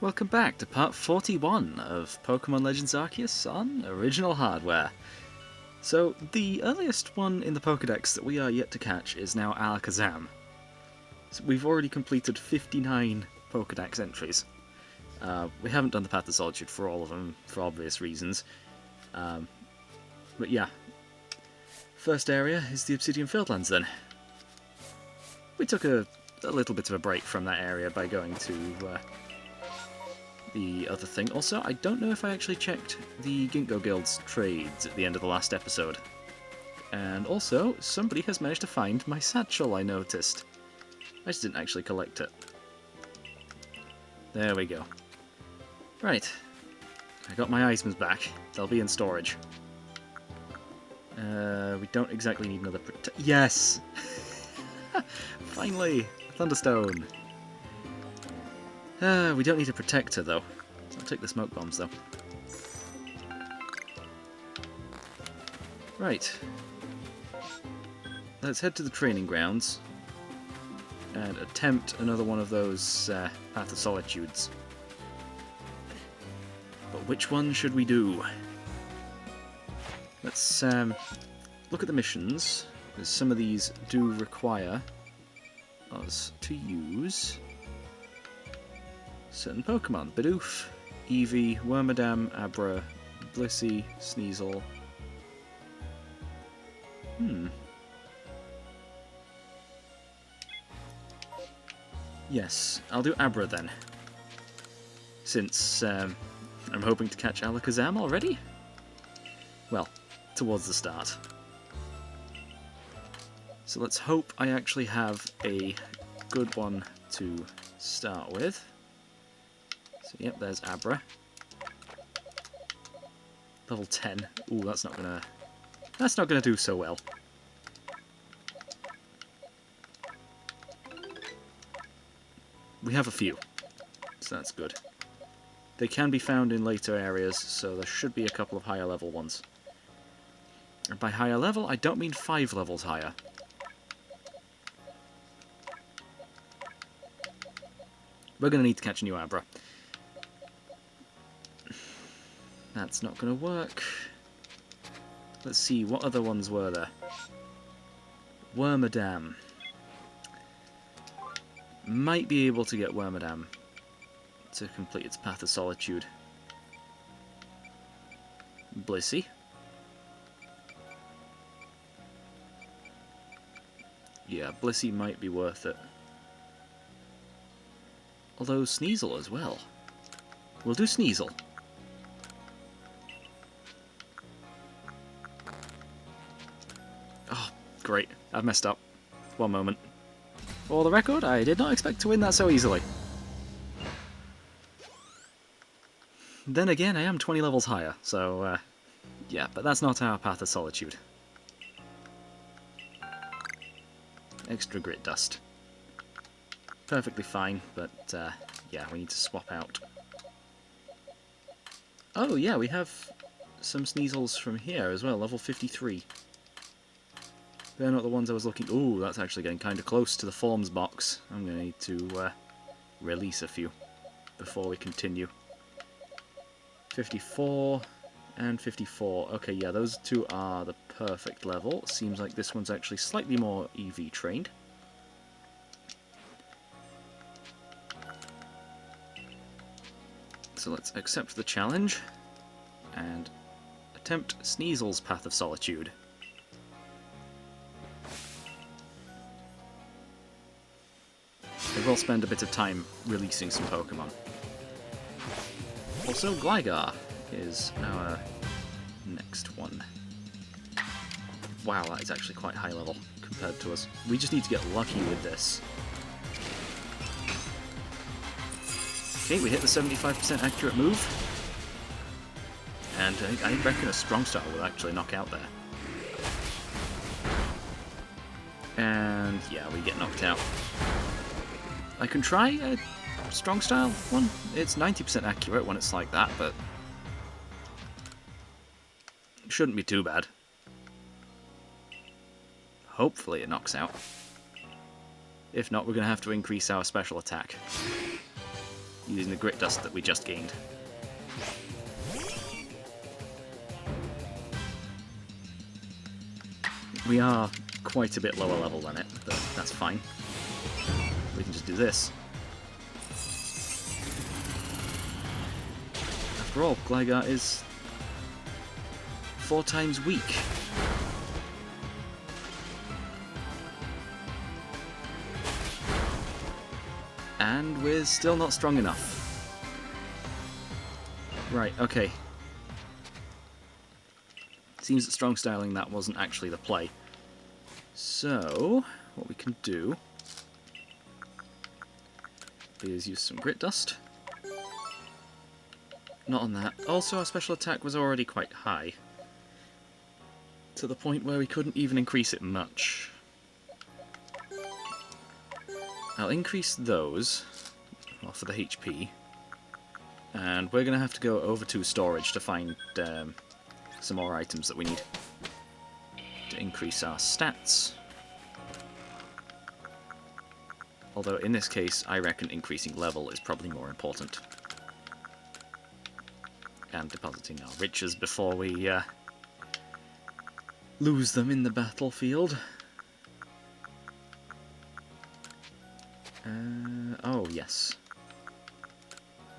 Welcome back to part 41 of Pokémon Legends Arceus on original hardware. So, the earliest one in the Pokédex that we are yet to catch is now Alakazam. So we've already completed 59 Pokédex entries. We haven't done the Path of Solitude for all of them, for obvious reasons. But yeah. First area is the Obsidian Fieldlands then. We took a little bit of a break from that area by going to the other thing. Also, I don't know if I actually checked the Ginkgo Guild's trades at the end of the last episode. And also, somebody has managed to find my satchel, I noticed. I just didn't actually collect it. There we go. Right. I got my items back. They'll be in storage. We don't exactly need another Yes! Finally! A Thunderstone! We don't need a protector though. I'll take the smoke bombs though. Right. Let's head to the training grounds and attempt another one of those Path of Solitudes. But which one should we do? Let's look at the missions, because some of these do require us to use certain Pokemon. Bidoof, Eevee, Wormadam, Abra, Blissey, Sneasel. Yes, I'll do Abra then. Since I'm hoping to catch Alakazam already? Well, towards the start. So let's hope I actually have a good one to start with. So yep, there's Abra. Level 10. Ooh, that's not gonna do so well. We have a few, so that's good. They can be found in later areas, so there should be a couple of higher level ones. And by higher level, I don't mean 5 levels higher. We're gonna need to catch a new Abra. That's not gonna work. Let's see, what other ones were there? Wormadam. Might be able to get Wormadam to complete its Path of Solitude. Blissey. Yeah, Blissey might be worth it. Although Sneasel as well. We'll do Sneasel. Oh, great. I've messed up. One moment. For the record, I did not expect to win that so easily. Then again, I am 20 levels higher, so yeah, but that's not our Path of Solitude. Extra grit dust. Perfectly fine, but yeah, we need to swap out. Oh yeah, we have some Sneasels from here as well, level 53. They're not the ones I was looking... Ooh, that's actually getting kind of close to the forms box. I'm going to need to release a few before we continue. 54 and 54. Okay, yeah, those two are the perfect level. Seems like this one's actually slightly more EV trained. So let's accept the challenge and attempt Sneasel's Path of Solitude. I will spend a bit of time releasing some Pokemon. Also, Gligar is our next one. Wow, that is actually quite high level compared to us. We just need to get lucky with this. Okay, we hit the 75% accurate move. And I reckon a Strong Style will actually knock out there. And yeah, we get knocked out. I can try a Strong Style one. It's 90% accurate when it's like that, but it shouldn't be too bad. Hopefully it knocks out. If not, we're going to have to increase our special attack. using the grit dust that we just gained. We are quite a bit lower level than it, but that's fine. We can just do this. After all, Gligar is 4 times weak. And we're still not strong enough. Right, okay. Seems that strong styling that wasn't actually the play. So, what we can do is use some grit dust. Not on that. Also, our special attack was already quite high, to the point where we couldn't even increase it much. I'll increase those, well, for the HP, and we're going to have to go over to storage to find some more items that we need to increase our stats. Although in this case, I reckon increasing level is probably more important. And depositing our riches before we lose them in the battlefield. Oh, yes.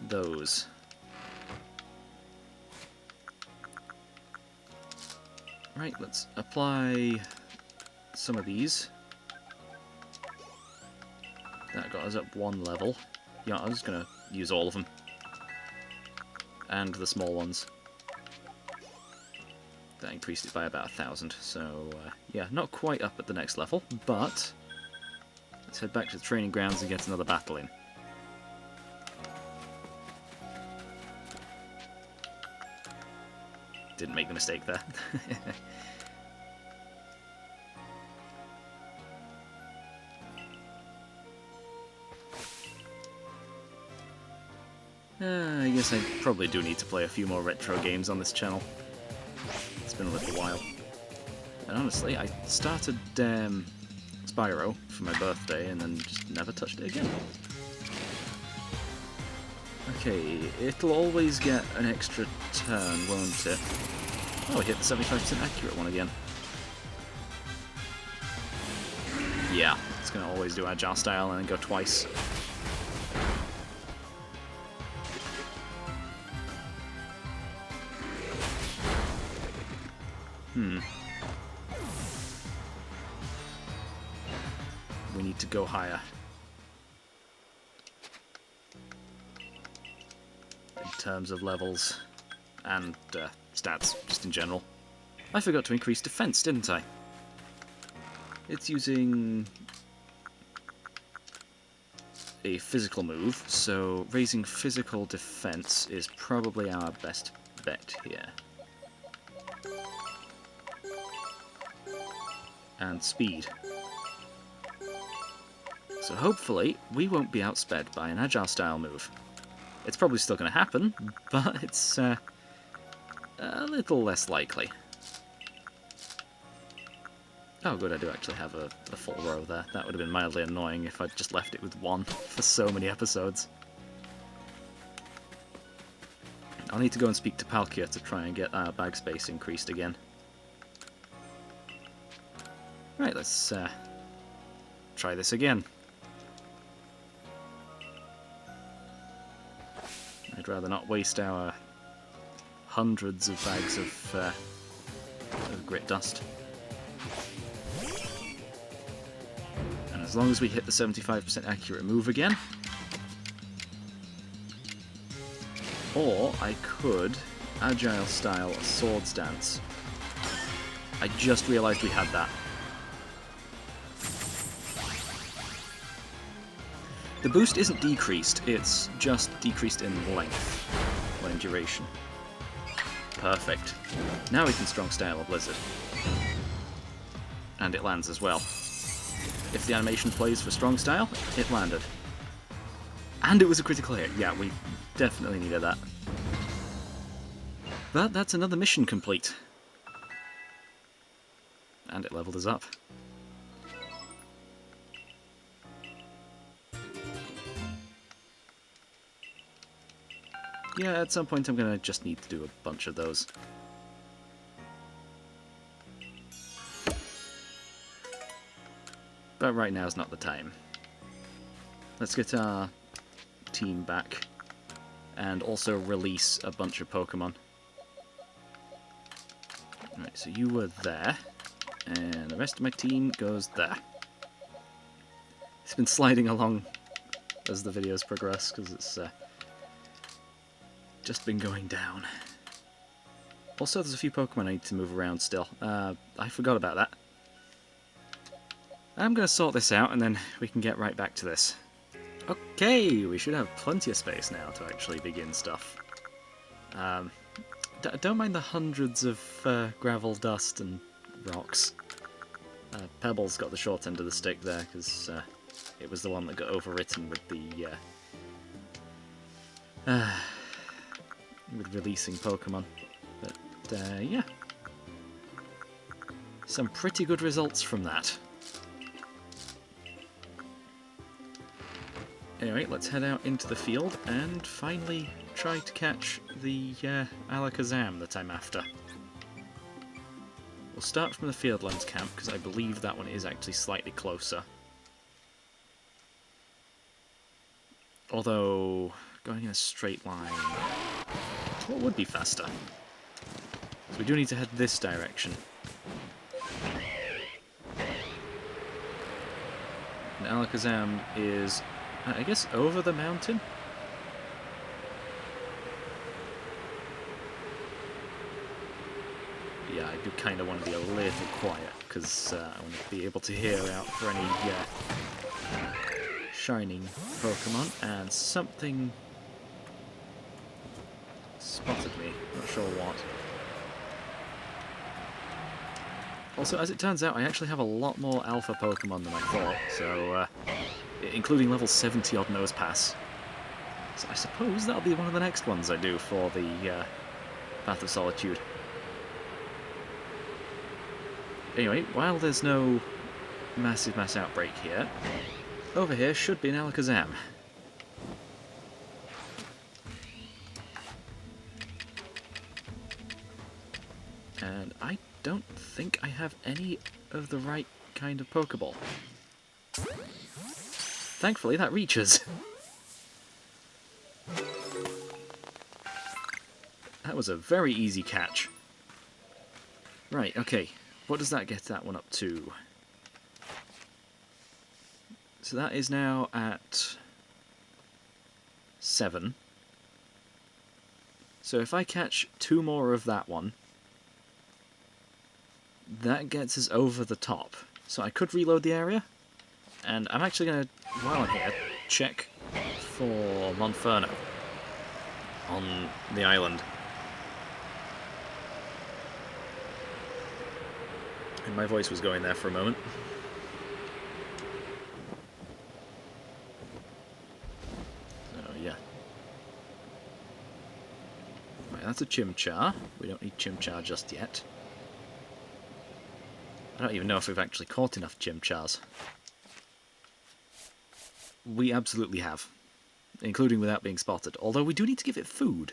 Those. Right, let's apply some of these. That got us up 1 level. Yeah, I'm just going to use all of them. And the small ones. That increased it by about 1,000, so yeah, not quite up at the next level, but let's head back to the training grounds and get another battle in. Didn't make the mistake there. I guess I probably do need to play a few more retro games on this channel. It's been a little while. And honestly, I started Spyro for my birthday and then just never touched it again. Okay, it'll always get an extra turn, won't it? Oh, we hit the 75% accurate one again. Yeah, it's going to always do Agile style and then go twice. We need to go higher. In terms of levels and stats, just in general. I forgot to increase defense, didn't I? It's using a physical move, so raising physical defense is probably our best bet here. And speed. So hopefully we won't be outsped by an Agile style move. It's probably still going to happen, but it's a little less likely. Oh good, I do actually have a full row there. That would have been mildly annoying if I'd just left it with 1 for so many episodes. I'll need to go and speak to Palkia to try and get our bag space increased again. Right, let's try this again. I'd rather not waste our hundreds of bags of grit dust. And as long as we hit the 75% accurate move again, or I could Agile style a Swords Dance. I just realised we had that. The boost isn't decreased, it's just decreased in length, or in duration. Perfect. Now we can strong style a Blizzard. And it lands as well. If the animation plays for strong style, it landed. And it was a critical hit. Yeah, we definitely needed that. But that's another mission complete. And it leveled us up. Yeah, at some point I'm gonna just need to do a bunch of those. But right now is not the time. Let's get our team back. And also release a bunch of Pokemon. Right, so you were there. And the rest of my team goes there. It's been sliding along as the videos progress, because it's just been going down. Also, there's a few Pokemon I need to move around still. I forgot about that. I'm going to sort this out, and then we can get right back to this. Okay, we should have plenty of space now to actually begin stuff. Don't mind the hundreds of gravel, dust, and rocks. Pebbles got the short end of the stick there, because it was the one that got overwritten with the with releasing Pokemon. But yeah, some pretty good results from that. Anyway, let's head out into the field and finally try to catch the Alakazam that I'm after. We'll start from the Fieldlands camp, because I believe that one is actually slightly closer. Although, going in a straight line, what would be faster? So we do need to head this direction. And Alakazam is, I guess, over the mountain? Yeah, I do kind of want to be a little quiet, because I want to be able to hear out for any shining Pokemon, and something spotted me, not sure what. Also, as it turns out, I actually have a lot more alpha Pokemon than I thought, so including level 70 odd Nosepass. So I suppose that'll be one of the next ones I do for the Path of Solitude. Anyway, while there's no massive mass outbreak here, over here should be an Alakazam. And I don't think I have any of the right kind of Pokeball. Thankfully, that reaches. That was a very easy catch. Right, okay. What does that get that one up to? So that is now at 7. So if I catch 2 more of that one, that gets us over the top. So I could reload the area, and I'm actually going to, while I'm here, check for Monferno on the island. And my voice was going there for a moment. So yeah. Right, that's a Chimchar. We don't need Chimchar just yet. I don't even know if we've actually caught enough Chimchars. We absolutely have. Including without being spotted. Although we do need to give it food.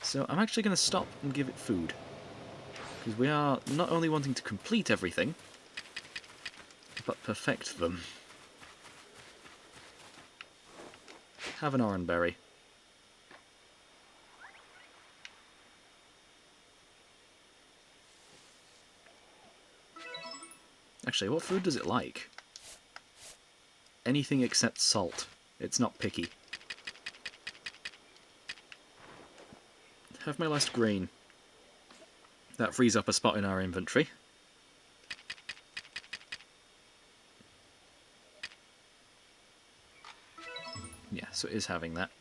So I'm actually going to stop and give it food. Because we are not only wanting to complete everything, but perfect them. Have an Oranberry. Actually, what food does it like? Anything except salt. It's not picky. Have my last grain. That frees up a spot in our inventory. Yeah, so it is having that.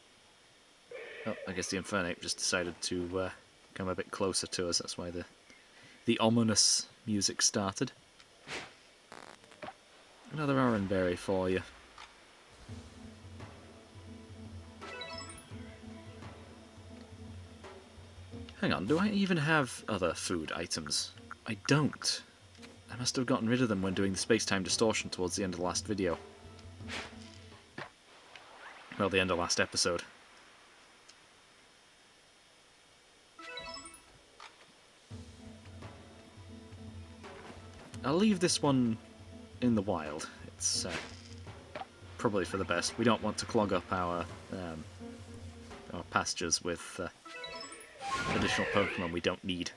Oh, I guess the Infernape just decided to come a bit closer to us. That's why the ominous music started. Another Oranberry for you. Hang on, do I even have other food items? I don't. I must have gotten rid of them when doing the space-time distortion towards the end of the last video. Well, the end of last episode. I'll leave this one in the wild. It's probably for the best. We don't want to clog up our pastures with additional Pokemon we don't need.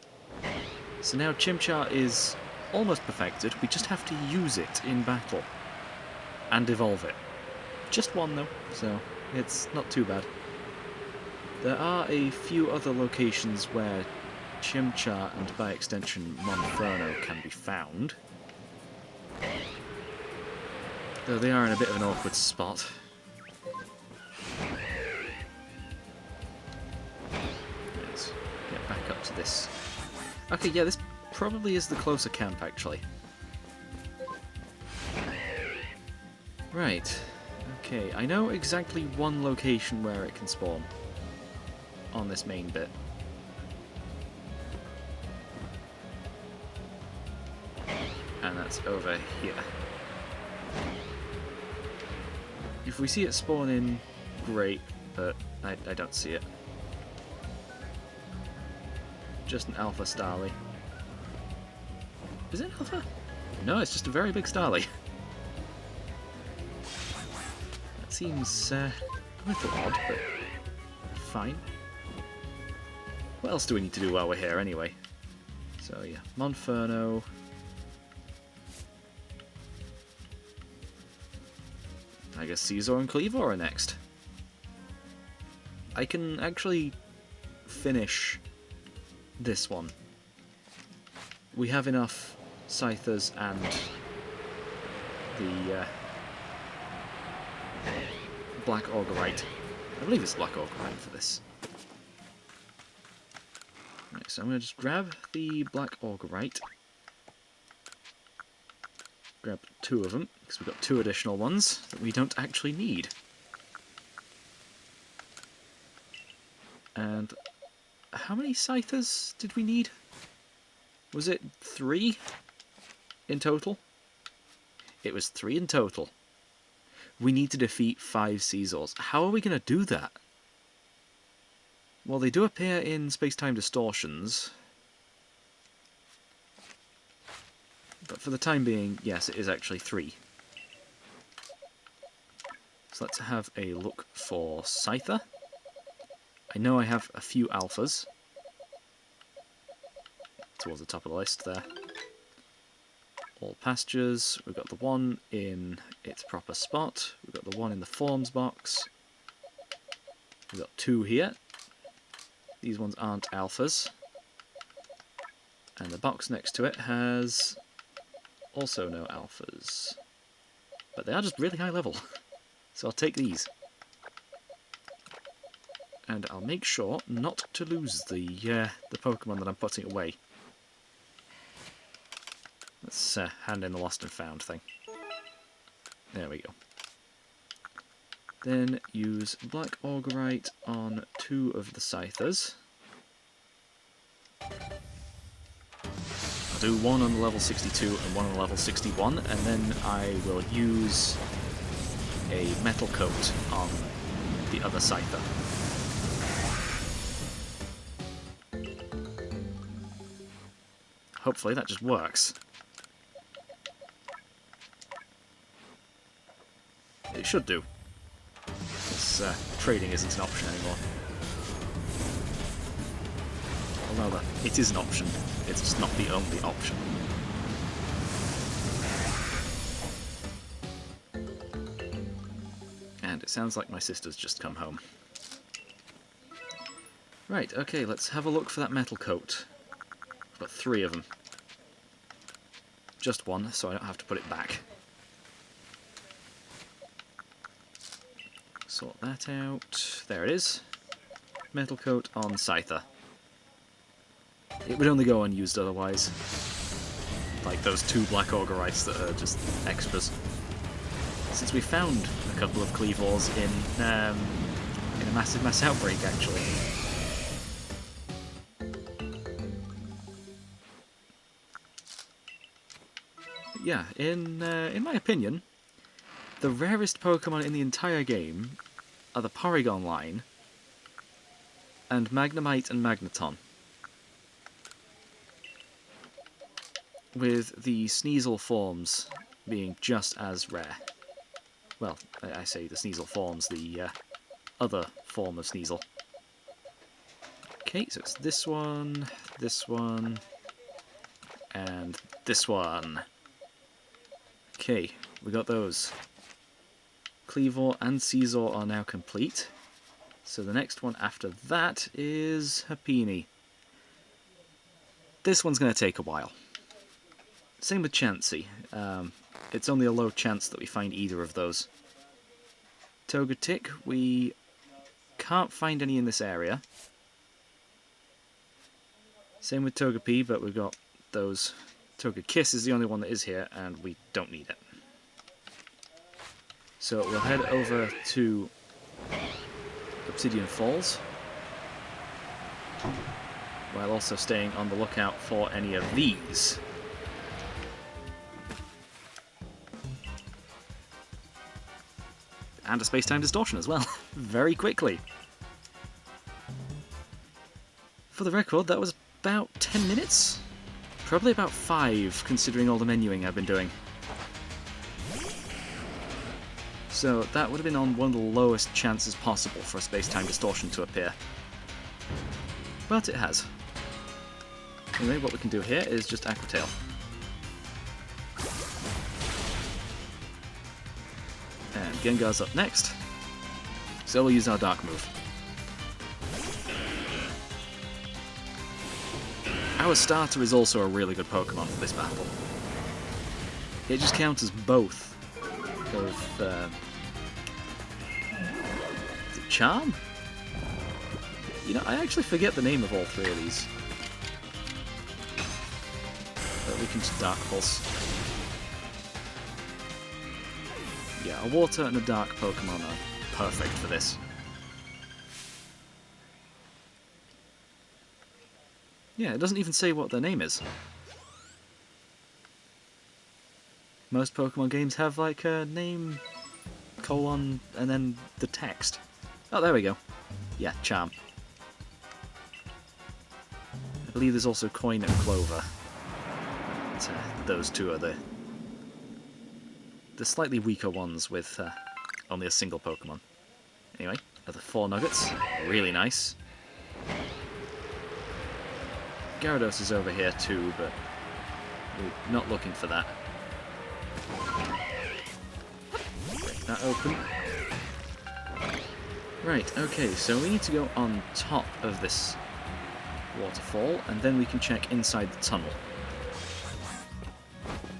So now Chimchar is almost perfected. We just have to use it in battle and evolve it. Just one though, so it's not too bad. There are a few other locations where Chimchar and by extension Monferno can be found. Though they are in a bit of an awkward spot. Let's get back up to this. Okay, yeah, this probably is the closer camp, actually. Right. Okay, I know exactly one location where it can spawn. On this main bit. And that's over here. If we see it spawn in, great, but I don't see it. Just an Alpha Starly. Is it Alpha? No, it's just a very big Starly. That seems a little odd, but fine. What else do we need to do while we're here, anyway? So yeah, Monferno. I guess Caesar and Cleavor are next. I can actually finish this one. We have enough Scythers and the Black Augurite. I believe it's Black Augurite for this. Right, so I'm going to just grab the Black Augurite. Grab 2 of them, because we've got 2 additional ones that we don't actually need. And how many Scythers did we need? Was it 3 in total? It was 3 in total. We need to defeat 5 Sneasels. How are we going to do that? Well, they do appear in space-time distortions. But for the time being, yes, it is actually 3. So let's have a look for Scyther. I know I have a few Alphas. Towards the top of the list there. All pastures. We've got the one in its proper spot. We've got the one in the forms box. We've got 2 here. These ones aren't Alphas. And the box next to it has also no Alphas. But they are just really high level. So I'll take these. And I'll make sure not to lose the Pokemon that I'm putting away. Let's hand in the lost and found thing. There we go. Then use Black Augurite on 2 of the Scythers. I'll do one on the level 62 and one on the level 61, and then I will use a metal coat on the other Scyther. Hopefully that just works. It should do. Because trading isn't an option anymore. Although it is an option, it's just not the only option. And it sounds like my sister's just come home. Right, okay, let's have a look for that metal coat. I've got 3 of them. Just one, so I don't have to put it back. Sort that out. There it is. Metal coat on Scyther. It would only go unused otherwise. Like those 2 Black Augurites that are just extras. Since we found a couple of Cleavors in a massive mass outbreak, actually. Yeah, in my opinion, the rarest Pokemon in the entire game are the Porygon line and Magnemite and Magneton. with the Sneasel forms being just as rare. Well, I say the Sneasel forms, the other form of Sneasel. Okay, so it's this one, and this one. Okay, we got those. Cleavor and Caesar are now complete. So the next one after that is Happiny. This one's going to take a while. Same with Chansey. It's only a low chance that we find either of those. Togetic, we can't find any in this area. Same with Togepi, but we've got those. Togekiss is the only one that is here, and we don't need it. So we'll head over to Obsidian Falls, while also staying on the lookout for any of these. And a space-time distortion as well, very quickly. For the record, that was about 10 minutes? Probably about 5, considering all the menuing I've been doing. So that would have been on one of the lowest chances possible for a space-time distortion to appear. But it has. Anyway, what we can do here is just Aqua Tail. And Gengar's up next, so we'll use our Dark move. Our starter is also a really good Pokemon for this battle. It just counters both of the Charm? You know, I actually forget the name of all three of these. But we can just Dark Pulse. Yeah, a Water and a Dark Pokemon are perfect for this. Yeah, it doesn't even say what their name is. Most Pokemon games have like a name, colon, and then the text. Oh, there we go. Yeah, Charm. I believe there's also Coin and Clover. But, those two are the slightly weaker ones with only a single Pokemon. Anyway, another 4 nuggets. Really nice. Gyarados is over here too, but we're not looking for that. Break that open. Right, okay, so we need to go on top of this waterfall, and then we can check inside the tunnel.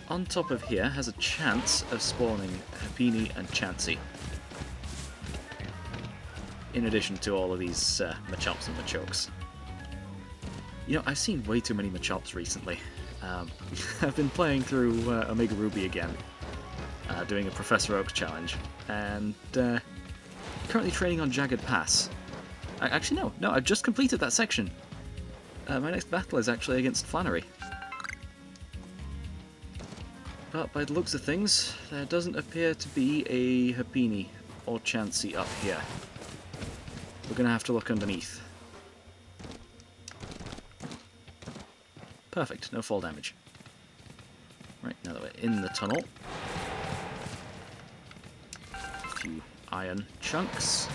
On top of here has a chance of spawning Happiny and Chansey. In addition to all of these Machops and Machokes. You know, I've seen way too many Machops recently. I've been playing through Omega Ruby again, doing a Professor Oak challenge, and currently training on Jagged Pass. Actually, no, I've just completed that section. My next battle is actually against Flannery. But by the looks of things, there doesn't appear to be a Happiny or Chansey up here. We're going to have to look underneath. Perfect, no fall damage. Right, now that we're in the tunnel. A few iron chunks.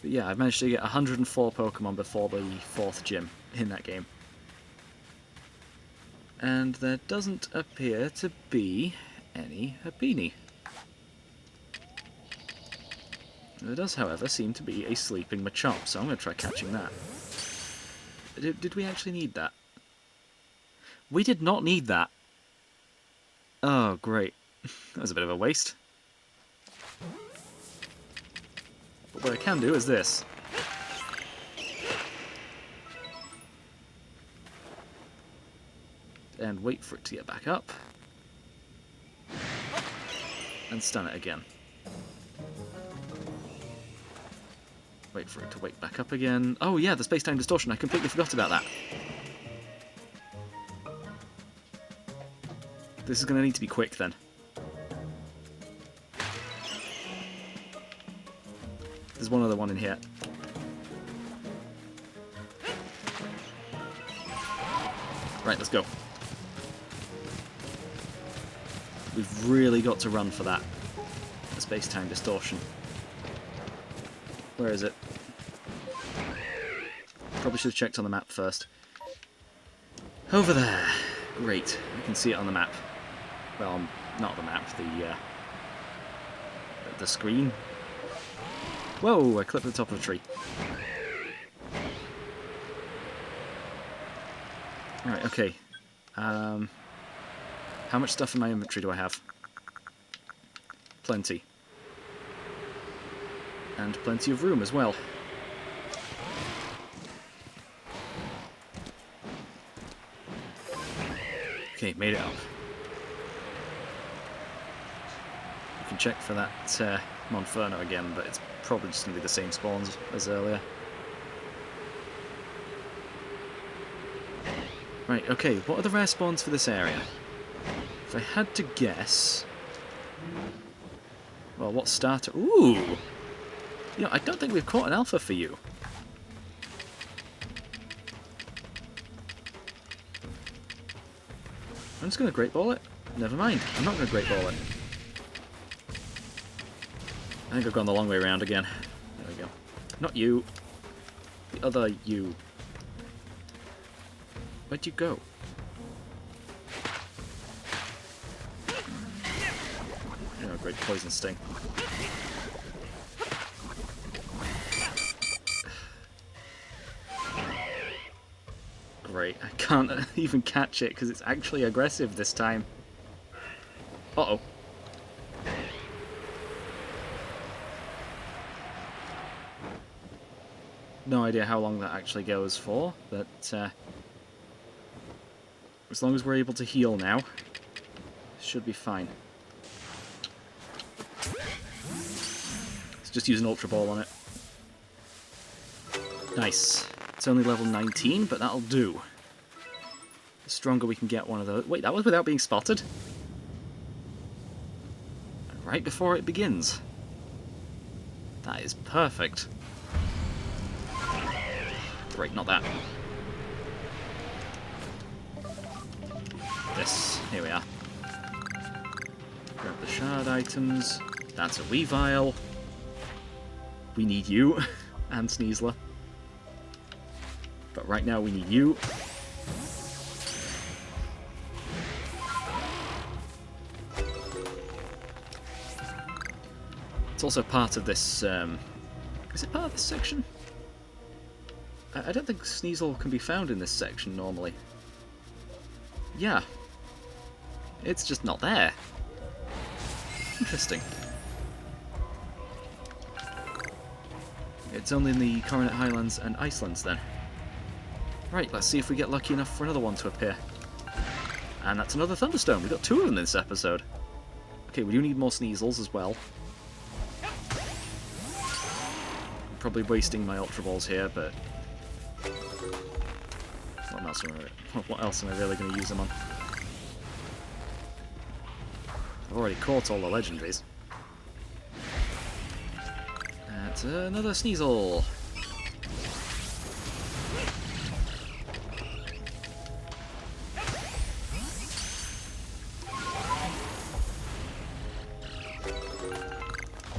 But yeah, I've managed to get 104 Pokemon before the 4th gym in that game. And there doesn't appear to be any Happiny. There does, however, seem to be a sleeping Machop, so I'm going to try catching that. Did we actually need that? We did not need that. Oh, great. That was a bit of a waste. But what I can do is this. And wait for it to get back up. And stun it again. Wait for it to wake back up again. Oh yeah, the space-time distortion. I completely forgot about that. This is going to need to be quick then. There's one other one in here. Right, let's go. We've really got to run for that. The space-time distortion. Where is it? Probably should have checked on the map first. Over there. Great. I can see it on the map. Well, not the map, the screen. Whoa, I clipped the top of a tree. Right, okay. How much stuff in my inventory do I have? Plenty. And plenty of room as well. Okay, made it up. You can check for that Monferno again, but it's probably just going to be the same spawns as earlier. Right, okay, what are the rare spawns for this area? If I had to guess... Well, what starter... Ooh! You know, I don't think we've caught an alpha for you. I'm just going to Great Ball it. Never mind, I'm not going to Great Ball it. I think I've gone the long way around again. There we go. Not you. The other you. Where'd you go? Oh, great poison sting. Great, I can't even catch it because it's actually aggressive this time. Uh-oh. No idea how long that actually goes for, but as long as we're able to heal now, should be fine. Let's just use an Ultra Ball on it. Nice. It's only level 19, but that'll do. The stronger we can get one of those... Wait, that was without being spotted? Right before it begins. That is perfect. Great, not that. This. Here we are. Grab the shard items. That's a Weavile. We need you. And Sneasel. But right now we need you. It's also part of this... is it part of this section? I don't think Sneasel can be found in this section normally. Yeah. It's just not there. Interesting. It's only in the Coronet Highlands and Icelands then. Right, let's see if we get lucky enough for another one to appear. And that's another Thunderstone. We've got 2 of them in this episode. Okay, we do need more Sneasels as well. I'm probably wasting my Ultra Balls here, but... What else am I really going to use them on? I've already caught all the legendaries. That's another Sneasel.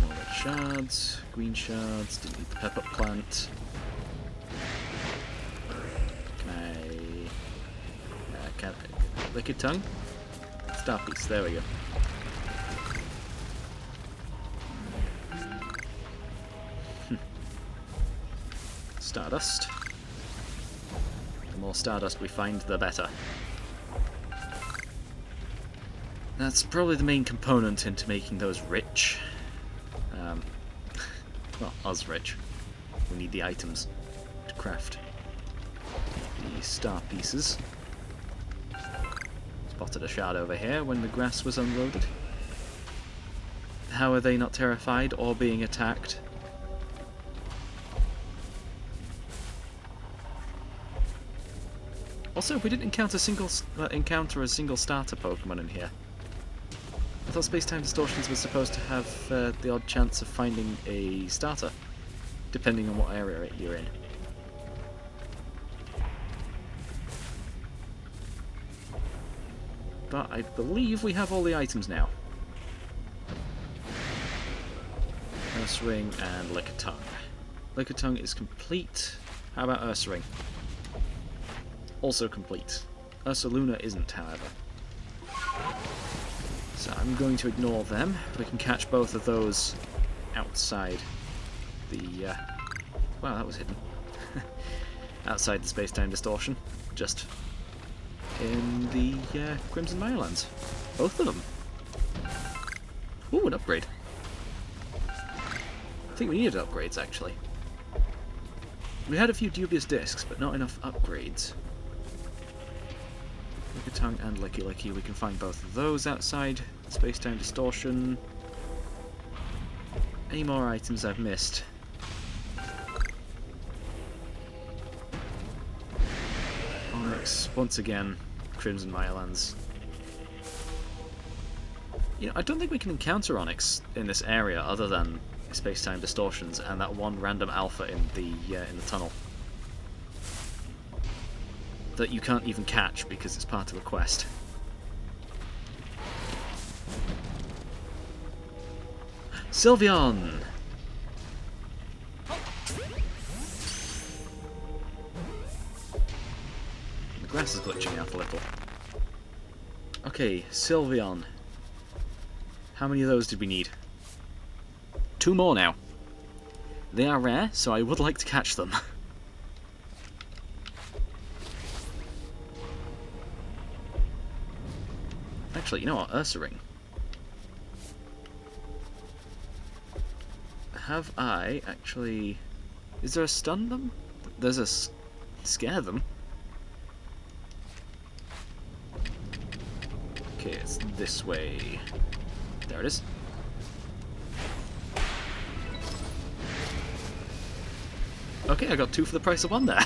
More red shards, green shards, didn't need the pep-up plant. Can I lick your tongue? Star piece, there we go. Stardust. The more Stardust we find, the better. That's probably the main component into making those rich. Well, us rich. We need the items to craft the star pieces. Spotted a shard over here when the grass was unloaded. How are they not terrified or being attacked? Also, we didn't encounter a single starter Pokemon in here. I thought Space-Time Distortions was supposed to have the odd chance of finding a starter, depending on what area you're in. But I believe we have all the items now. Ursaring and Lickitung. Lickitung is complete. How about Ursaring? Also complete. Ursaluna isn't, however. So I'm going to ignore them. We can catch both of those outside the... wow, that was hidden. Outside the space-time distortion. Just in the Crimson Mirelands. Both of them. Ooh, an upgrade. I think we needed upgrades, actually. We had a few dubious discs, but not enough upgrades. Lickitung and Licky. We can find both of those outside space-time distortion. Any more items I've missed? Onyx, once again, Crimson Mirelands. You know, I don't think we can encounter Onyx in this area other than space-time distortions and that one random alpha in the tunnel that you can't even catch because it's part of a quest. Sylveon! The grass is glitching out a little. Okay, Sylveon. How many of those did we need? 2 more now. They are rare, so I would like to catch them. Actually, you know what? Ursaring. Have I actually... Is there a stun them? There's a scare them. Okay, it's this way. There it is. Okay, I got 2 for the price of 1 there.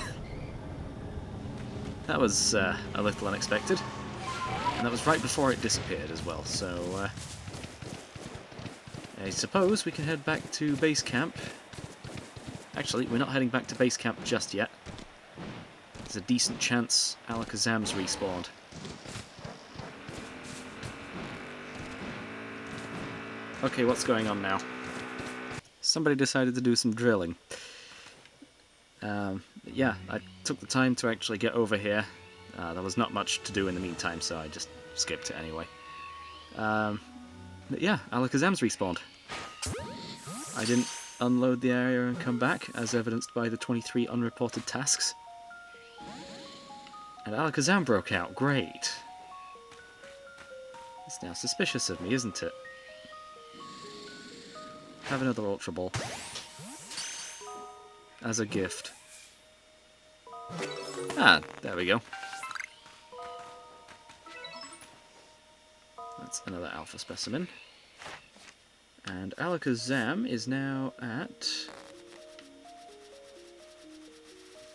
That was a little unexpected. And that was right before it disappeared as well, so... I suppose we can head back to base camp. Actually, we're not heading back to base camp just yet. There's a decent chance Alakazam's respawned. Okay, what's going on now? Somebody decided to do some drilling. Yeah, I took the time to actually get over here. There was not much to do in the meantime, so I just skipped it anyway. But yeah, Alakazam's respawned. I didn't unload the area and come back, as evidenced by the 23 unreported tasks. And Alakazam broke out. Great. It's now suspicious of me, isn't it? Have another Ultra Ball. As a gift. Ah, there we go. That's another Alpha Specimen. And Alakazam is now at...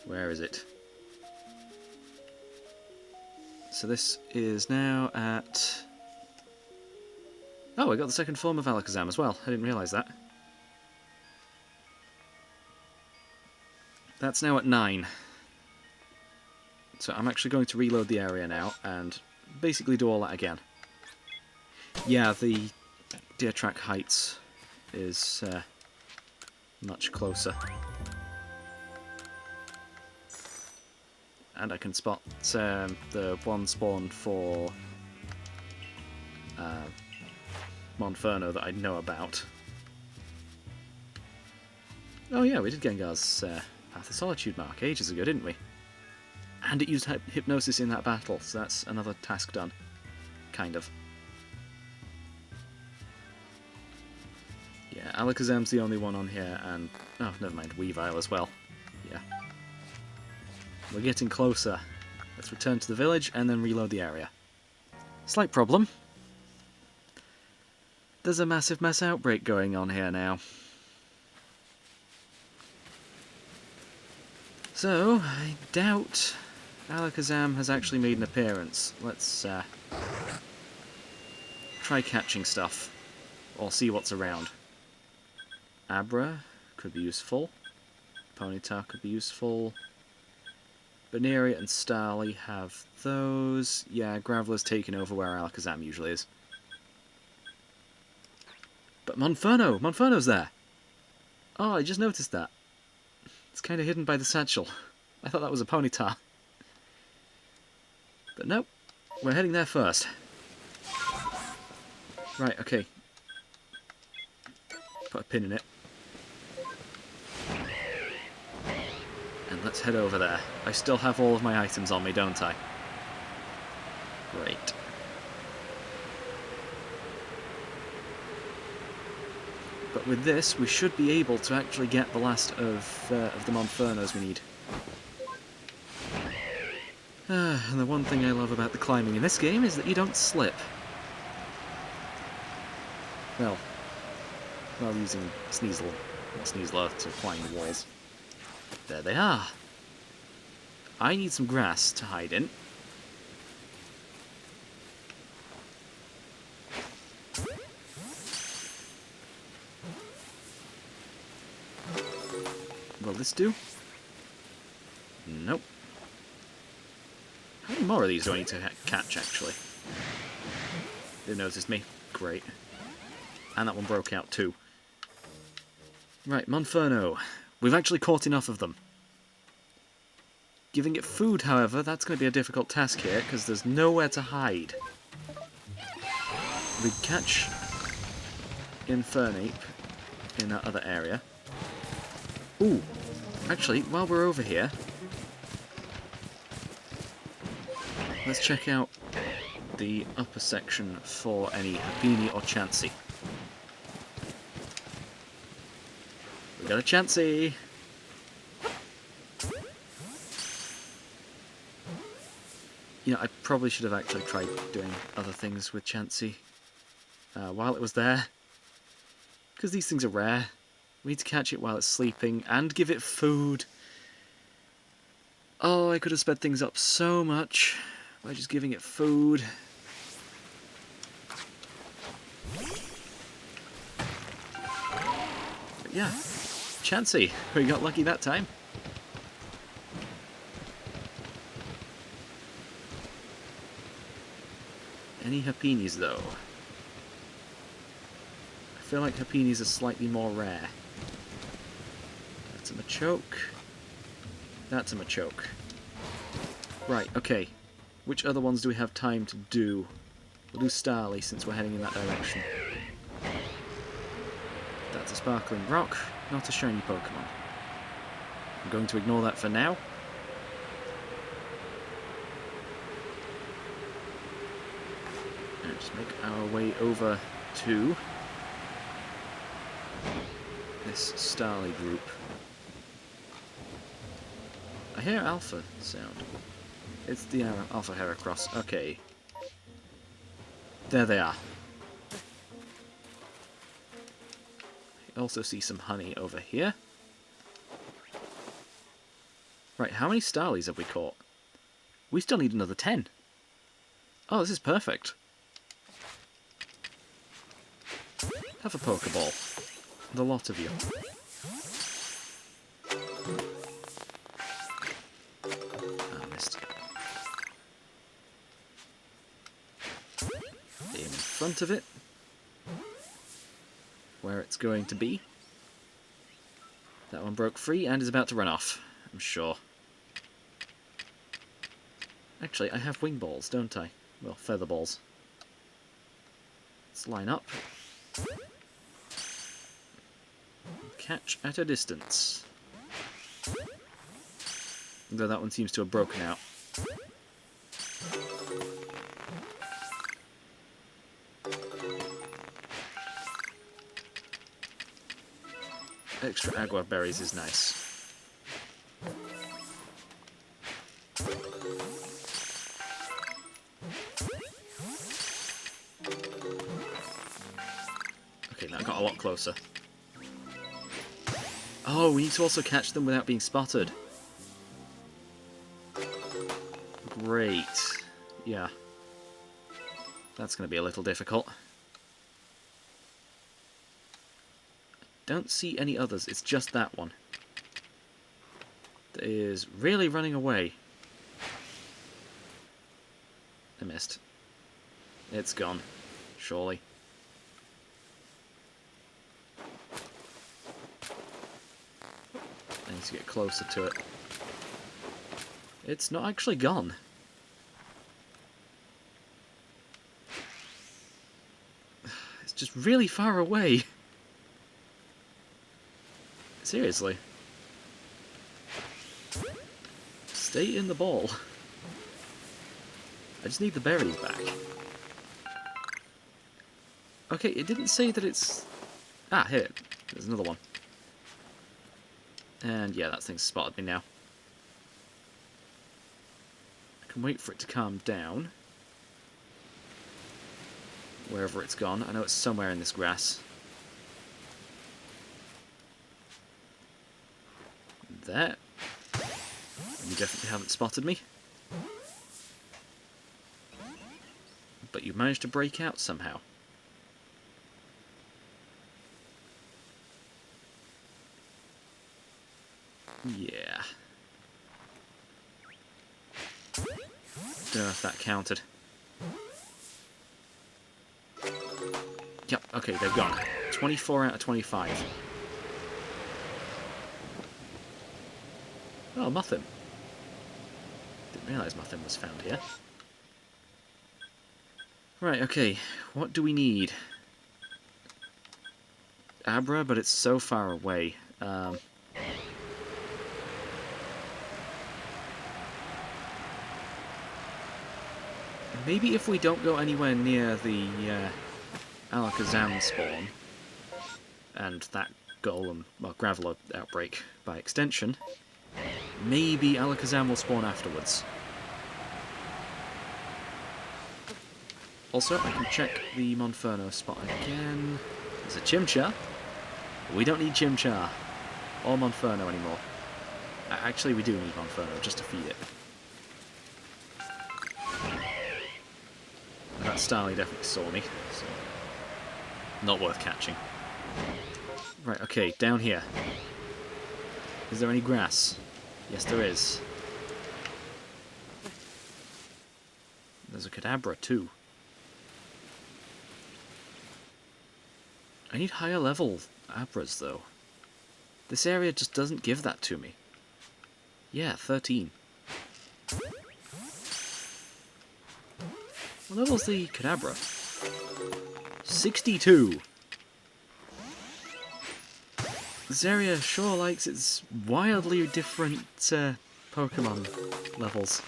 Where is it? So this is now at... Oh, I got the second form of Alakazam as well. I didn't realise that. That's now at 9. So I'm actually going to reload the area now and basically do all that again. Yeah, the Deer Track Heights is much closer. And I can spot the one spawn for Monferno that I know about. Oh yeah, we did Gengar's Path of Solitude mark ages ago, didn't we? And it used Hypnosis in that battle, so that's another task done. Kind of. Yeah, Alakazam's the only one on here, and... Oh, never mind, Weavile as well. Yeah. We're getting closer. Let's return to the village and then reload the area. Slight problem. There's a massive mass outbreak going on here now. So, I doubt Alakazam has actually made an appearance. Let's try catching stuff, or see what's around. Abra could be useful. Ponyta could be useful. Beneria and Starly have those. Yeah, Graveler's taken over where Alakazam usually is. But Monferno! Monferno's there! Oh, I just noticed that. It's kind of hidden by the satchel. I thought that was a Ponyta. But nope. We're heading there first. Right, okay. Put a pin in it. And let's head over there. I still have all of my items on me, don't I? Great. But with this, we should be able to actually get the last of the Monfernos we need. And the one thing I love about the climbing in this game is that you don't slip. Well, while using Sneasel, or Sneasler, to climb the walls. There they are. I need some grass to hide in. Will this do? Nope. How many more of these do I need to catch, actually? They noticed me. Great. And that one broke out too. Right, Monferno. We've actually caught enough of them. Giving it food, however, that's going to be a difficult task here, because there's nowhere to hide. We catch Infernape in that other area. Ooh, actually, while we're over here, let's check out the upper section for any Happiny or Chansey. We got a Chansey! You know, I probably should have actually tried doing other things with Chansey while it was there. Because these things are rare. We need to catch it while it's sleeping and give it food. Oh, I could have sped things up so much by just giving it food. But yeah, Chansey. We got lucky that time. Any Happinis, though? I feel like Happinis are slightly more rare. That's a Machoke. That's a Machoke. Right, okay. Which other ones do we have time to do? We'll do Starly, since we're heading in that direction. That's a Sparkling Rock, not a shiny Pokemon. I'm going to ignore that for now. And just make our way over to this Starly group. I hear Alpha sound. It's the Alpha Heracross. Okay. There they are. I also see some honey over here. Right, how many Starlies have we caught? We still need another 10. Oh, this is perfect. Have a Pokeball. The lot of you. Ah, missed. Aim in front of it. Where it's going to be. That one broke free and is about to run off, I'm sure. Actually, I have wing balls, don't I? Well, feather balls. Let's line up. Catch at a distance. Though that one seems to have broken out. Extra Agua berries is nice. Okay, that got a lot closer. Oh, we need to also catch them without being spotted. Great. Yeah. That's going to be a little difficult. Don't see any others, it's just that one. That is really running away. I missed. It's gone. Surely. I need to get closer to it. It's not actually gone. It's just really far away. Seriously. Stay in the ball. I just need the berries back. Okay, it didn't say that it's... Ah, here. There's another one. And yeah, that thing's spotted me now. I can wait for it to calm down. Wherever it's gone. I know it's somewhere in this grass. There. You definitely haven't spotted me. But you managed to break out somehow. Yeah. Don't know if that counted. Yep, okay, they've gone. 24 out of 25. Oh, Muffin. Didn't realise Muffin was found here. Right, okay. What do we need? Abra, but it's so far away. Maybe if we don't go anywhere near the Alakazam spawn, and that Golem, well, Graveler outbreak by extension, maybe Alakazam will spawn afterwards. Also, I can check the Monferno spot again. There's a Chimchar. We don't need Chimchar or Monferno anymore. Actually, we do need Monferno just to feed it. That Starly definitely saw me, so not worth catching. Right, okay, down here. Is there any grass? Yes, there is. There's a Kadabra too. I need higher level Abras though. This area just doesn't give that to me. Yeah, 13. What level's the Kadabra? 62! This area sure likes its wildly different Pokemon levels.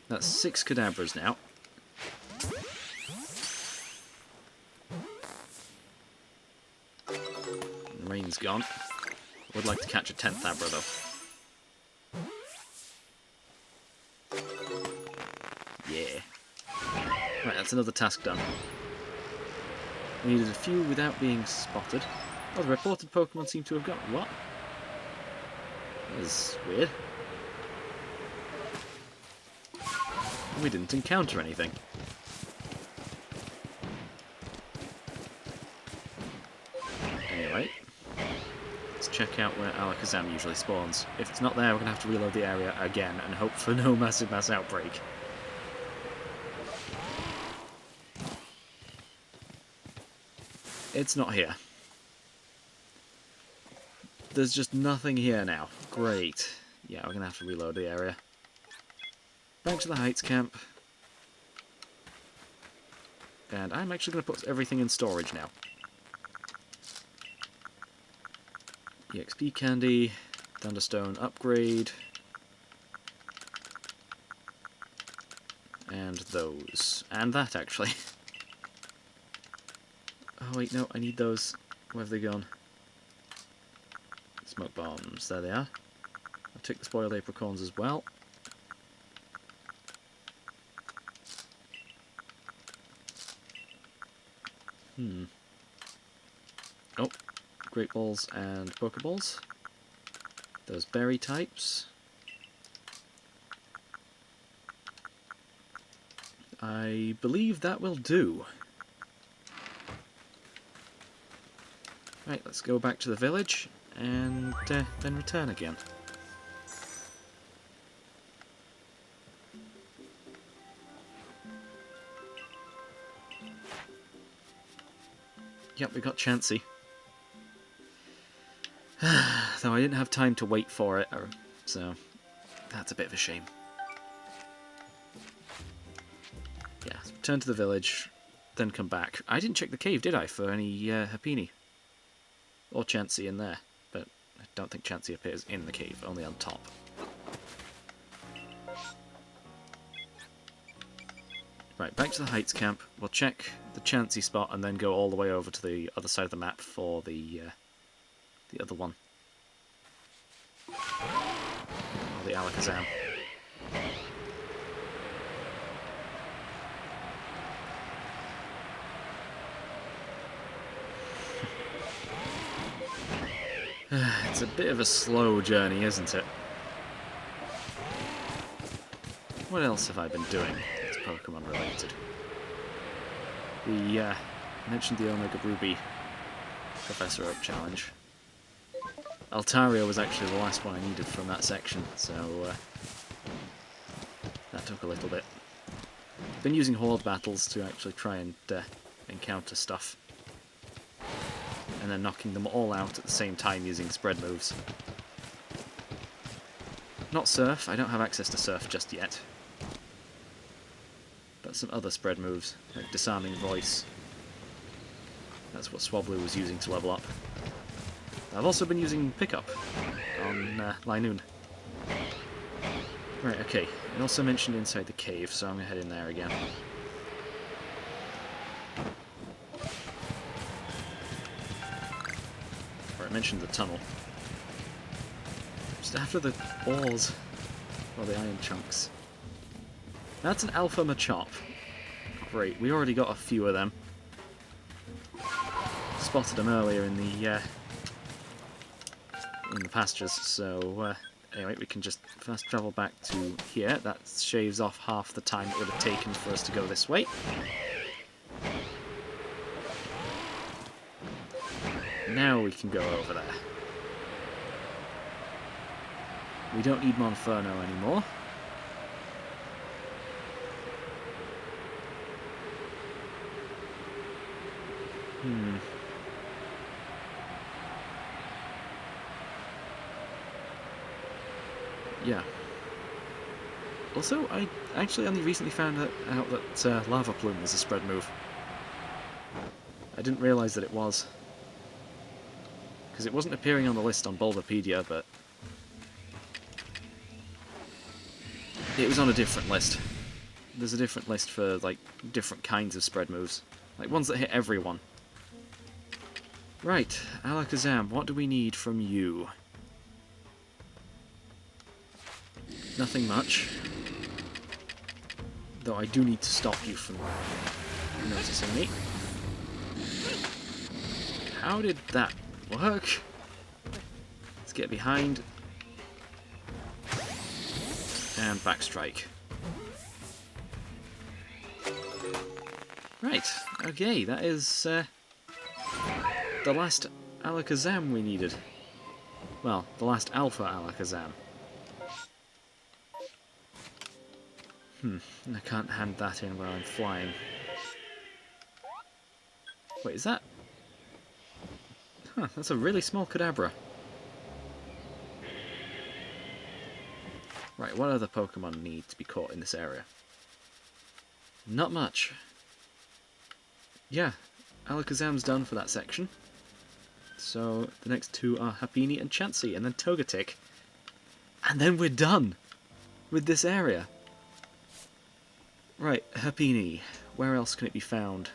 That's 6 Kadabras now. Rain's gone. Would like to catch a 10th Abra though. Yeah. Right, that's another task done. We needed a few without being spotted. Oh, the reported Pokemon seem to have gone. What? That is weird. We didn't encounter anything. Anyway, let's check out where Alakazam usually spawns. If it's not there, we're going to have to reload the area again and hope for no massive mass outbreak. It's not here. There's just nothing here now. Great. Yeah, we're going to have to reload the area. Back to the Heights camp. And I'm actually going to put everything in storage now. EXP candy, Thunderstone upgrade, and those. And that, actually. Oh wait, no, I need those. Where have they gone? Smoke bombs, there they are. I'll take the spoiled apricorns as well. Oh, Great Balls and Pokeballs. Those berry types. I believe that will do. Right, let's go back to the village and then return again. Yep, we got Chansey. Though I didn't have time to wait for it, so that's a bit of a shame. Yeah, return to the village, then come back. I didn't check the cave, did I, for any Happiny? Or Chansey in there, but I don't think Chansey appears in the cave, only on top. Right, back to the Heights camp. We'll check the Chansey spot and then go all the way over to the other side of the map for the other one. Or the Alakazam. It's a bit of a slow journey, isn't it? What else have I been doing that's Pokemon related? We mentioned the Omega Ruby Professor Oak challenge. Altaria was actually the last one I needed from that section, so that took a little bit. I've been using Horde battles to actually try and encounter stuff. And then knocking them all out at the same time using spread moves. Not Surf, I don't have access to Surf just yet. But some other spread moves, like Disarming Voice. That's what Swablu was using to level up. I've also been using Pickup on Linoon. Right, okay. It also mentioned inside the cave, so I'm going to head in there again. I mentioned the tunnel. Just after the ores, or the iron chunks. That's an Alpha Machop. Great, we already got a few of them. Spotted them earlier in the pastures, so anyway, we can just fast travel back to here. That shaves off half the time it would have taken for us to go this way. Now we can go over there. We don't need Monferno anymore. Yeah. Also, I actually only recently found out that Lava Plume was a spread move. I didn't realise that it was. Because it wasn't appearing on the list on Bulbapedia, but it was on a different list. There's a different list for, like, different kinds of spread moves. Like, ones that hit everyone. Right, Alakazam, what do we need from you? Nothing much. Though I do need to stop you from noticing me. How did that work? Let's get behind. And backstrike. Right, okay, that is the last Alakazam we needed. Well, the last Alpha Alakazam. I can't hand that in while I'm flying. Wait, is that... Huh, that's a really small Kadabra. Right, what other Pokemon need to be caught in this area? Not much. Yeah, Alakazam's done for that section. So the next two are Happiny and Chansey, and then Togetic. And then we're done with this area. Right, Happiny. Where else can it be found?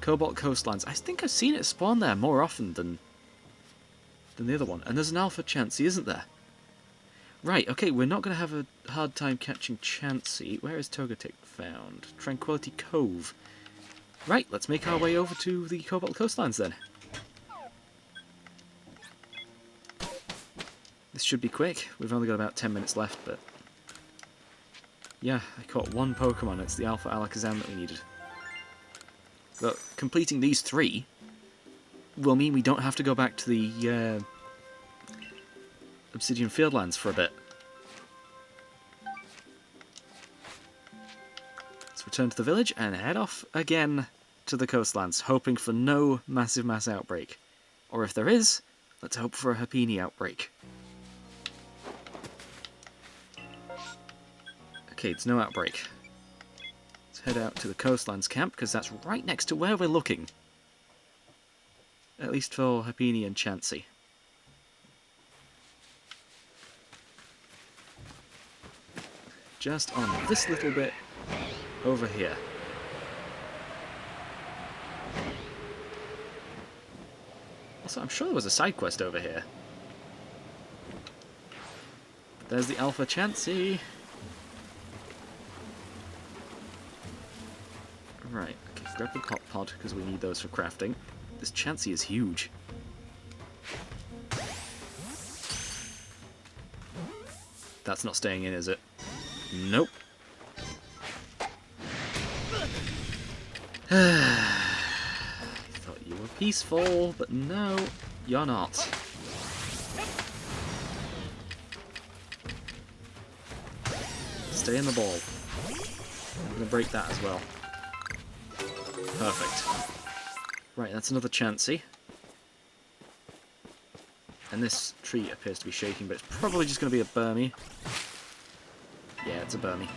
Cobalt Coastlands. I think I've seen it spawn there more often than the other one. And there's an Alpha Chansey, isn't there? Right, okay, we're not going to have a hard time catching Chansey. Where is Togetic found? Tranquility Cove. Right, let's make our way over to the Cobalt Coastlands then. This should be quick. We've only got about 10 minutes left, but... yeah, I caught one Pokemon. It's the Alpha Alakazam that we needed. But completing these 3 will mean we don't have to go back to the Obsidian Fieldlands for a bit. Let's return to the village and head off again to the coastlands, hoping for no massive mass outbreak. Or if there is, let's hope for a Happiny outbreak. Okay, it's no outbreak. Let's head out to the coastlands camp, because that's right next to where we're looking. At least for Happiny and Chansey. Just on this little bit over here. Also, I'm sure there was a side quest over here. There's the Alpha Chansey. Right, okay, grab the pop pod, because we need those for crafting. This Chansey is huge. That's not staying in, is it? Nope. Thought you were peaceful, but no, you're not. Stay in the ball. I'm going to break that as well. Perfect. Right, that's another Chansey. And this tree appears to be shaking, but it's probably just going to be a Burmy. Yeah, it's a Burmy.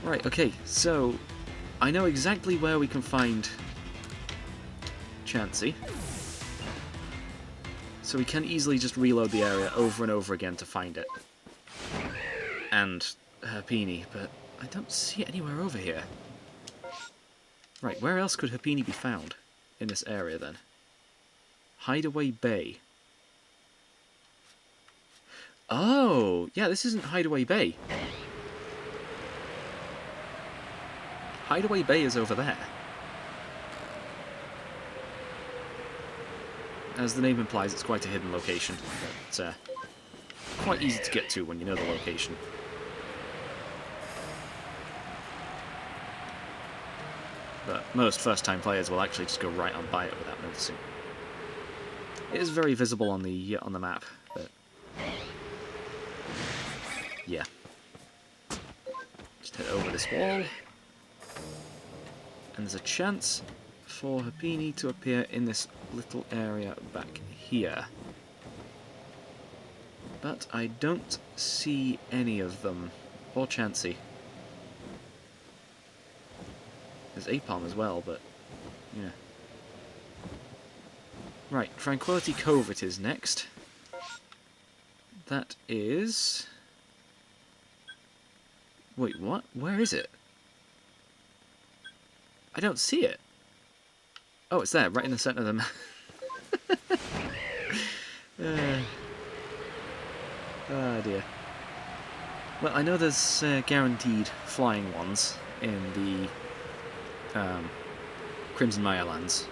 Right, okay, so I know exactly where we can find Chansey. So we can easily just reload the area over and over again to find it. And Happiny, but I don't see it anywhere over here. Right, where else could Happiny be found in this area then? Hideaway Bay. Oh, yeah, this isn't Hideaway Bay. Hideaway Bay is over there. As the name implies, it's quite a hidden location. But, quite easy to get to when you know the location. But most first-time players will actually just go right on by it without noticing. It is very visible on the map, but yeah. Just head over this wall, and there's a chance for Happiny to appear in this little area back here. But I don't see any of them, or Chansey. There's Apom as well, but yeah. Right, Tranquility Cove it is next. That is... Wait, what? Where is it? I don't see it. Oh, it's there, right in the centre of the map. Oh dear. Well, I know there's guaranteed flying ones in the Crimson Mayalands.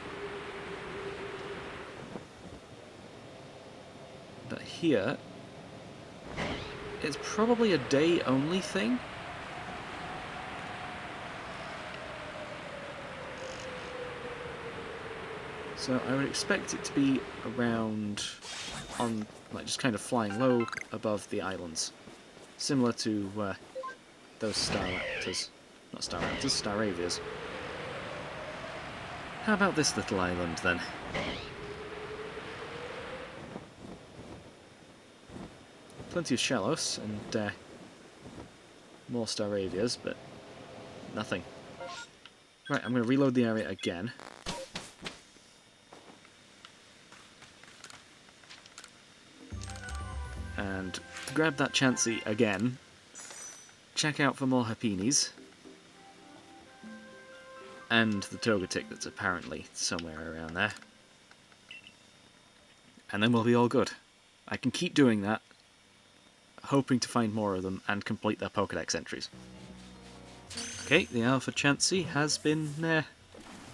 But here, it's probably a day-only thing. So I would expect it to be around, on, like, just kind of flying low above the islands. Similar to those Star Raptors. Not Star Raptors, Staravias. How about this little island, then? Plenty of Shallows and more Staravias, but nothing. Right, I'm going to reload the area again. And grab that Chansey again. Check out for more Happinis. And the Togetic that's apparently somewhere around there. And then we'll be all good. I can keep doing that, hoping to find more of them and complete their Pokédex entries. Okay, the Alpha Chansey has been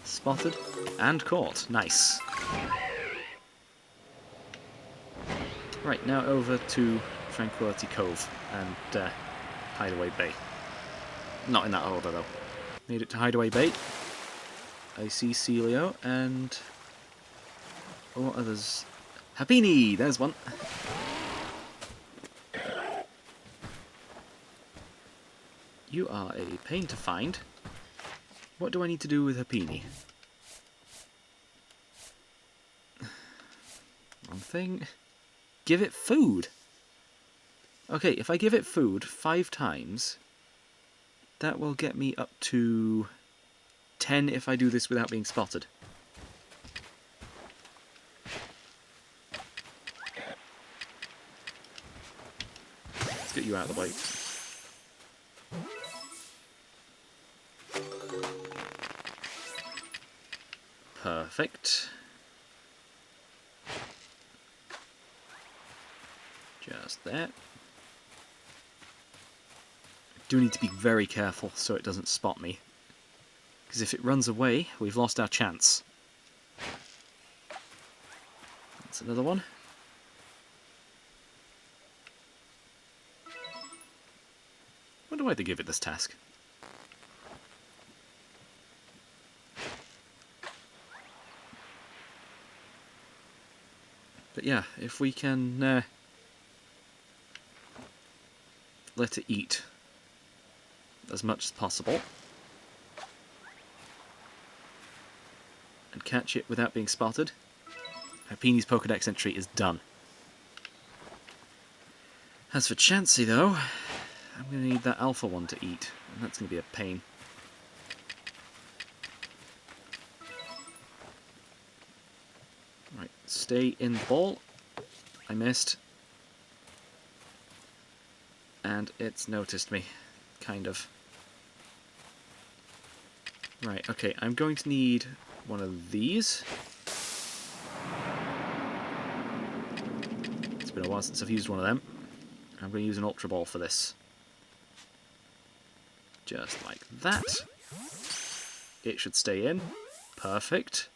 spotted and caught. Nice. Right, now over to Tranquility Cove and Hideaway Bay. Not in that order, though. Made it to Hideaway Bay. I see Celio and... what others? Happiny! There's one. You are a pain to find. What do I need to do with Happini? Wrong thing. Give it food! Okay, if I give it food 5 times, that will get me up to 10 if I do this without being spotted. Let's get you out of the way. Perfect. Just there. Do need to be very careful so it doesn't spot me. Because if it runs away, we've lost our chance. That's another one. Wonder why they give it this task. But yeah, if we can let it eat as much as possible and catch it without being spotted, Happini's Pokédex entry is done. As for Chansey though, I'm going to need that alpha one to eat, and that's going to be a pain. Right, stay in the ball. I missed. And it's noticed me, kind of. Right, okay, I'm going to need one of these. It's been a while since I've used one of them. I'm going to use an Ultra Ball for this. Just like that. It should stay in. Perfect.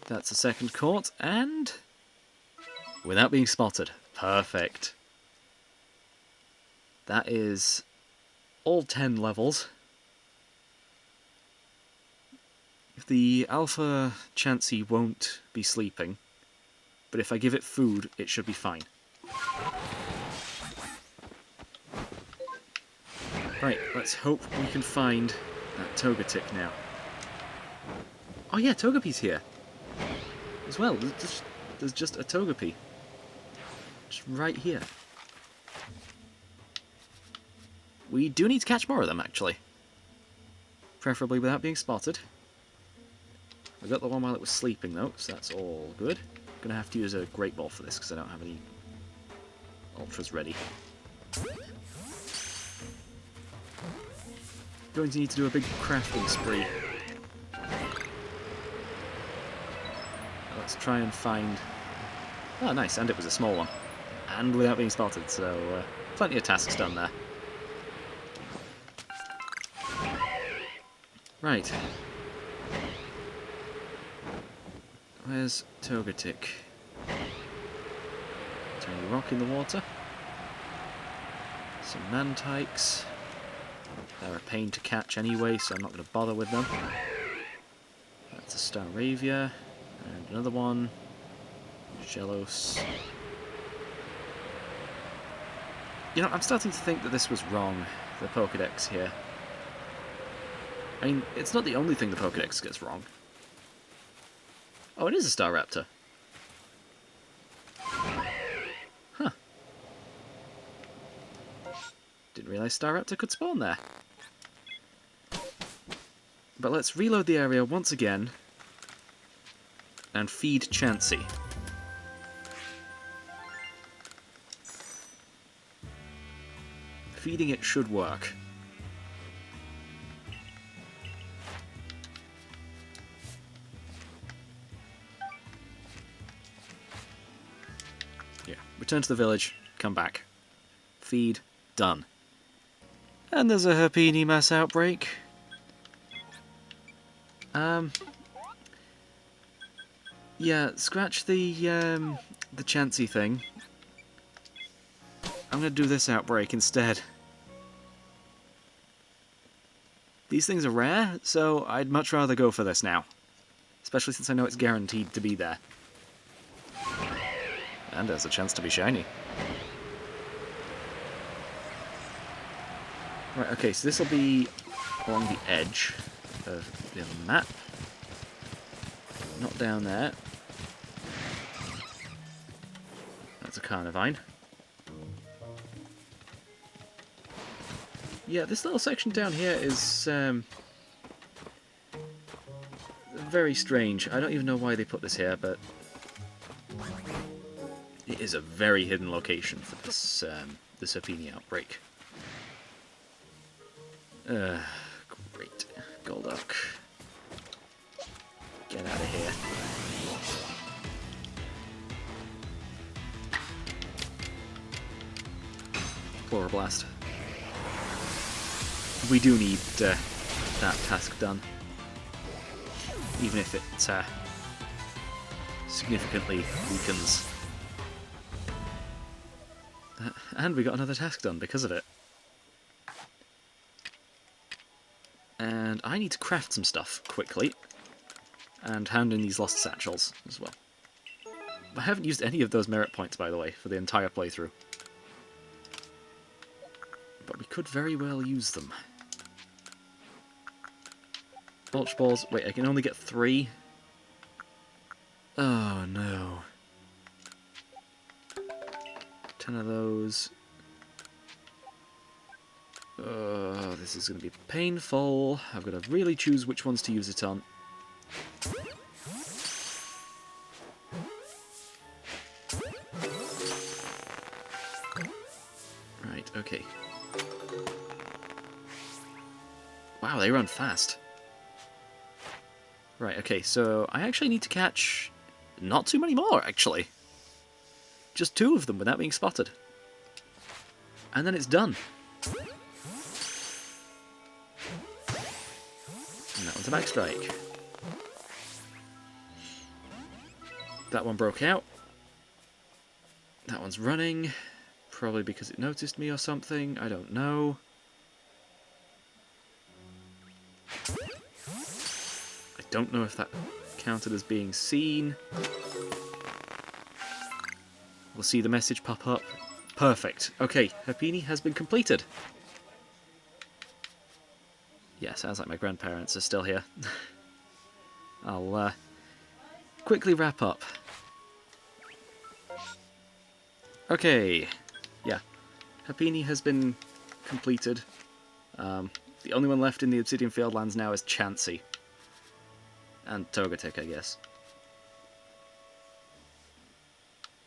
That's a second court, and without being spotted. Perfect. That is all 10 levels. The Alpha Chansey won't be sleeping, but if I give it food, it should be fine. Right, let's hope we can find that Togetic now. Oh yeah, Togepi's here as well. There's just a Togepi. Just right here. We do need to catch more of them, actually. Preferably without being spotted. I got the one while it was sleeping, though, so that's all good. I'm going to have to use a Great Ball for this, because I don't have any Ultras ready. Going to need to do a big crafting spree. Let's try and find... Oh, nice, and it was a small one. And without being spotted, so plenty of tasks done there. Right. Where's Togetic? Tiny rock in the water. Some Mantikes. They're a pain to catch anyway, so I'm not going to bother with them. That's a Staravia. And another one. Shellos. You know, I'm starting to think that this was wrong, the Pokédex here. I mean, it's not the only thing the Pokédex gets wrong. Oh, it is a Staraptor. Huh. Didn't realise Staraptor could spawn there. But let's reload the area once again and feed Chansey. Feeding it should work. Yeah, return to the village, come back. Feed, done. And there's a Happini mass outbreak. Yeah, scratch the Chansey thing. I'm gonna do this outbreak instead. These things are rare, so I'd much rather go for this now. Especially since I know it's guaranteed to be there. And there's a chance to be shiny. Right, okay, so this will be along the edge of the map. Not down there. That's a Carnivine. Yeah, this little section down here is very strange. I don't even know why they put this here, but it is a very hidden location for this this Happini outbreak. Great. Golduck. Get out of here. Chloroblast. We do need that task done. Even if it significantly weakens. And we got another task done because of it. And I need to craft some stuff quickly. And hand in these lost satchels as well. I haven't used any of those merit points, by the way, for the entire playthrough. But we could very well use them. Mulch balls. Wait, I can only get 3? Oh no. 10 of those. Oh, this is going to be painful. I've got to really choose which ones to use it on. Right, okay. Wow, they run fast. Right, okay, so I actually need to catch not too many more, actually. Just 2 of them without being spotted. And then it's done. And that one's a back strike. That one broke out. That one's running. Probably because it noticed me or something. I don't know. I don't know if that counted as being seen. We'll see the message pop up. Perfect. Okay, Happini has been completed. Yeah, sounds like my grandparents are still here. I'll quickly wrap up. Okay, yeah. Happini has been completed. The only one left in the Obsidian Fieldlands now is Chansey. And Togetic, I guess.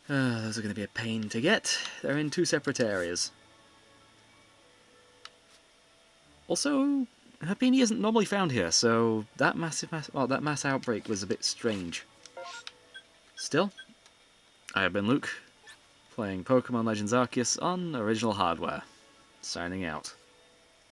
Those are going to be a pain to get. They're in 2 separate areas. Also, Happini isn't normally found here, so that that mass outbreak was a bit strange. Still, I have been Luke, playing Pokemon Legends Arceus on original hardware. Signing out.